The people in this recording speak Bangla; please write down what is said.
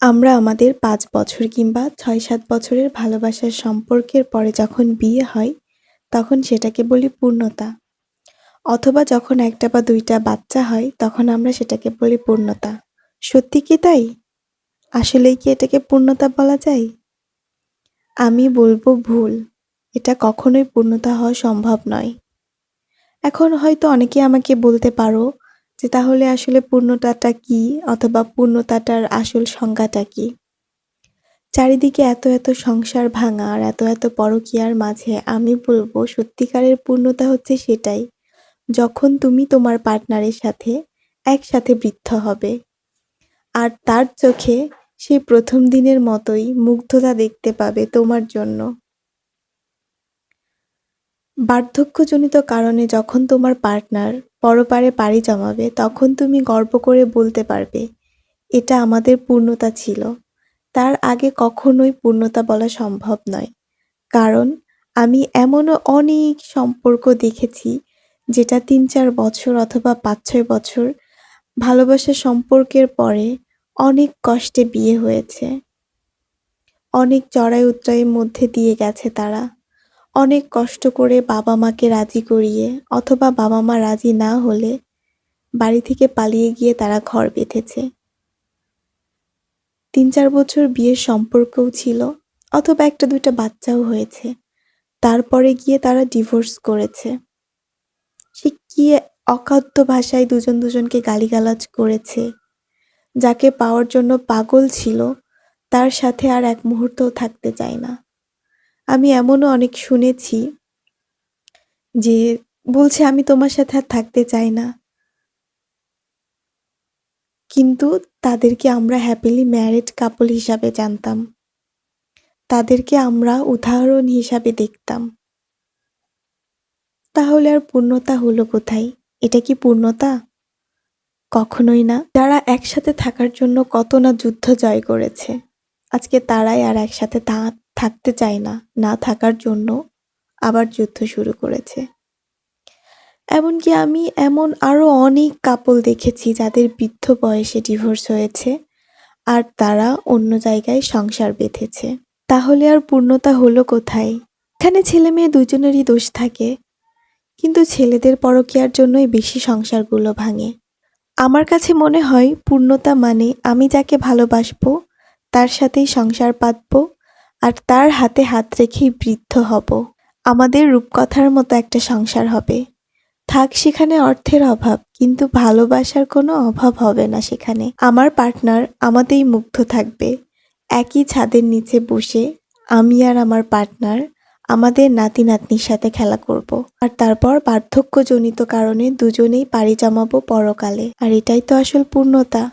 আমরা আমাদের ৫ বছর কিংবা ৬-৭ বছরের ভালোবাসার সম্পর্কের পরে যখন বিয়ে হয়, তখন সেটাকে বলি পূর্ণতা। অথবা যখন ১ টা বা ২ টা বাচ্চা হয়, তখন আমরা সেটাকে বলি পূর্ণতা। সত্যি কি তাই? আসলেই কি এটাকে পূর্ণতা বলা যায়? আমি বলবো ভুল। এটা কখনোই পূর্ণতা হওয়া সম্ভব নয়। এখন হয়তো অনেকে আমাকে বলতে পারো যে তাহলে আসলে পূর্ণতাটা কী? অথবা পূর্ণতাটার আসল সংজ্ঞাটা কী? চারিদিকে এত সংসার ভাঙা আর এত পরকীয়ার মাঝে আমি বলবো সত্যিকারের পূর্ণতা হচ্ছে সেটাই, যখন তুমি তোমার পার্টনারের সাথে একসাথে বৃদ্ধ হবে। আর তার চোখে সেই ১ম দিনের মতোই মুগ্ধতা দেখতে পাবে তোমার জন্য। বার্ধক্যজনিত কারণে যখন তোমার পার্টনার পরপারে পাড়ি জমাবে, তখন তুমি গর্ব করে বলতে পারবে, এটা আমাদের পূর্ণতা ছিল। তার আগে কখনোই পূর্ণতা বলা সম্ভব নয়। কারণ আমি এমনও অনেক সম্পর্ক দেখেছি যেটা ৩-৪ বছর অথবা ৫-৬ বছর ভালোবাসার সম্পর্কের পরে অনেক কষ্টে বিয়ে হয়েছে। অনেক চড়াই-উতরাইয়ের মধ্যে দিয়ে গেছে তারা। অনেক কষ্ট করে বাবা-মাকে রাজি করিয়ে অথবা বাবা-মা রাজি না হলে বাড়ি থেকে পালিয়ে গিয়ে তারা ঘর বেঁধেছে। ৩-৪ বছর বিয়ের সম্পর্কও ছিল অথবা ১ টা ২ টা বাচ্চাও হয়েছে। তারপরে গিয়ে তারা ডিভোর্স করেছে। সে কি অকথ্য ভাষায় দুজনকে গালিগালাজ করেছে। যাকে পাওয়ার জন্য পাগল ছিল, তার সাথে আর এক মুহূর্তও থাকতে চায় না। আমি এমনও অনেক শুনেছি যে বলছে আমি তোমার সাথে আর থাকতে চাই না। কিন্তু তাদেরকে আমরা হ্যাপিলি ম্যারিড কাপল হিসাবে জানতাম। তাদেরকে আমরা উদাহরণ হিসাবে দেখতাম। তাহলে আর পূর্ণতা হলো কোথায়? এটা কি পূর্ণতা? কখনোই না। যারা একসাথে থাকার জন্য কত না যুদ্ধ জয় করেছে, আজকে তারাই আর একসাথে থাকতে চায় না, না থাকার জন্য আবার যুদ্ধ শুরু করেছে। এমনকি আমি এমন আরও অনেক কাপল দেখেছি যাদের বৃদ্ধ বয়সে ডিভোর্স হয়েছে আর তারা অন্য জায়গায় সংসার বেঁধেছে। তাহলে আর পূর্ণতা হলো কোথায়? এখানে ছেলে মেয়ে দুজনেরই দোষ থাকে, কিন্তু ছেলেদের পরকীয়ার জন্যই বেশি সংসারগুলো ভাঙে। আমার কাছে মনে হয় পূর্ণতা মানে আমি যাকে ভালোবাসবো তার সাথেই সংসার পাতবো আর তার হাতে হাত রেখেই বৃদ্ধ হব। আমাদের রূপকথার মতো একটা সংসার হবে। থাক সেখানে অর্থের অভাব, কিন্তু ভালোবাসার কোনো অভাব হবে না সেখানে। আমার পার্টনার আমাতেই মুগ্ধ থাকবে। একই ছাদের নিচে বসে আমি আর আমার পার্টনার আমাদের নাতি-নাতনির সাথে খেলা করব। আর তারপর বার্ধক্যজনিত কারণে দুজনেই পাড়ি জমাবো পরকালে। আর এটাই তো আসল পূর্ণতা।